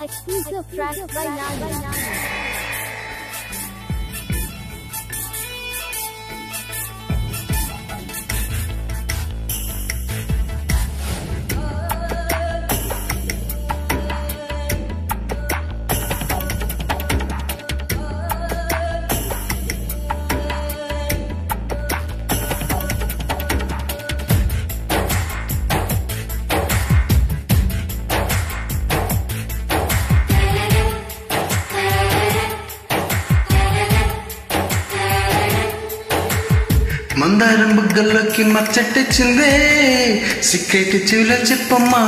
Exclusive track by Nana. మందారం బుగ్గల్లోకి మచ్చటిచ్చిందే secret చెవిలో చెప్పమ్మా.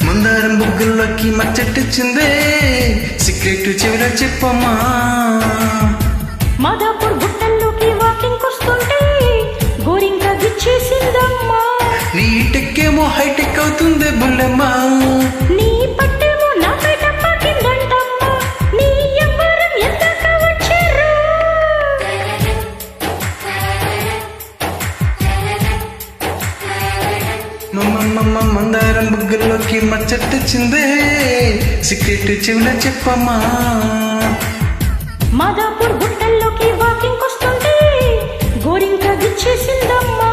మందారం బుగ్గల్లోకి మచ్చటిచ్చిందే సీక్రెట్ చెవిలో చెప్పమ్మా. మాదాపూర్ గుట్టల్లోకి వాకింగ్ వస్తుంటే గోరింక గిచ్చేసిందమ్మా. నీ టెక్కేమో హైటెక్ అవుతుంది బుల్లమ్మా. నీ పట్టేమో నా పైట పాకిందంటమ్మా. నీ ఎవ్వరం ఎందాక వచ్చారు. మందారం బుగ్గల్లోకి మచ్చటిచ్చిందే సీక్రెట్ చెవిలో చెప్పమ్మా. మాదాపూర్ గుట్టల్లోకి వాకింగ్ వస్తుంటే గోరింక గిచ్చేసిందమ్మా.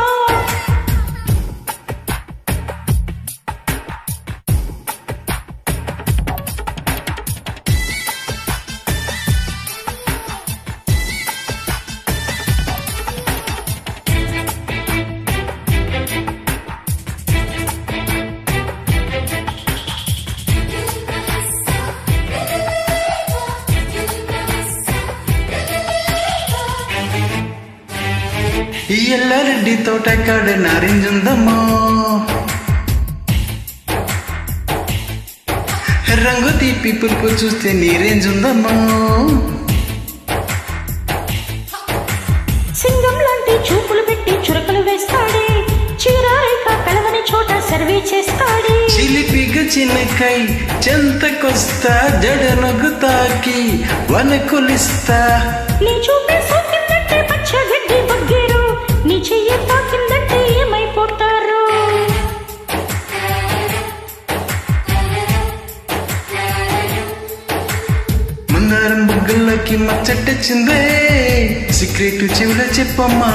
ఈ ఎల్లారెడ్డి తోట కాడ నారింజుందమ్మో. రంగు తీపి పులుపు చూస్తే నీరేంజుందమ్మో. సింగం లాంటి చూపులు పెట్టి చురకలు వేస్తాడే. చీరారేఖ కలవని చోట సర్వే చేస్తాడే. చిలిపిగా చిన్నకై చెంతకొస్తా జడ నొగుతాకి వనకులిస్తా. నీ చూపే సోకిందంటే పచ్చ గడ్డి బగ్గేరు. నీ చెయ్యి తాకిందంటే ఏమైపోతారు. మందారం బుగ్గల్లోకి మచ్చటిచ్చిందే సీక్రెట్ చెవిలో చెప్పమ్మా.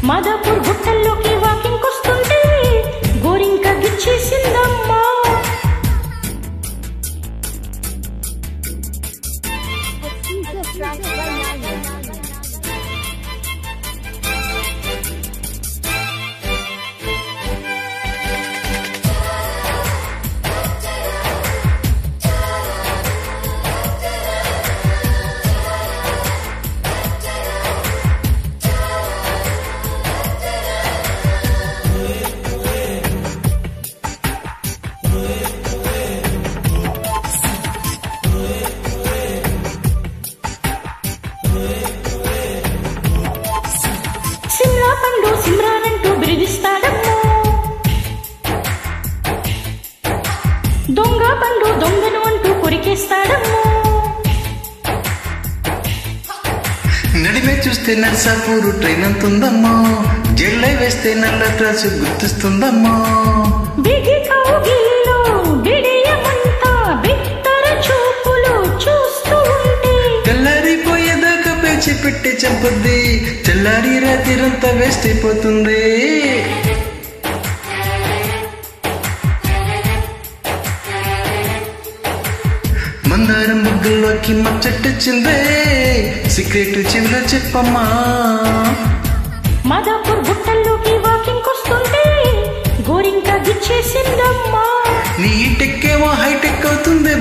మాదాపూర్ గుట్టల్లోకి వాకింగ్ వస్తుంటే గోరింక గిచ్చేసిందమ్మా. Exclusive track by Nana. Shimla పండు సిమ్రానంటూ బిరిగిస్తాడమ్మో. దొంగ పండు దొంగను అంటూ కొరికేస్తాడమ్మో. నడిమే చూస్తే నర్సాపూరు ట్రైన్ అంతుందమ్మో. జెళ్ళై వేస్తే నల్ల డ్రెస్ గుర్తిస్తుందమ్మో. బిగి కౌగిలిలో బిడియమంతా బిత్తర చూపులు చూస్తూ ఉంటే తెల్లారిపోయేదాకా పేచి పెట్టి చంపుద్ది. తెల్లారి రాత్రిరంతా వేస్ట్ అయిపోతుంది. మందారం బుగ్గల్లోకి మచ్చటిచ్చిందే సీక్రెట్ చెవిలో చెప్పమ్మా. మాదాపూర్ గుట్టల్లోకి వాకింగ్ వస్తుంటే గోరింక గిచ్చేసిందమ్మా. నీ టెక్కేమో హైటెక్ అవుతుంది.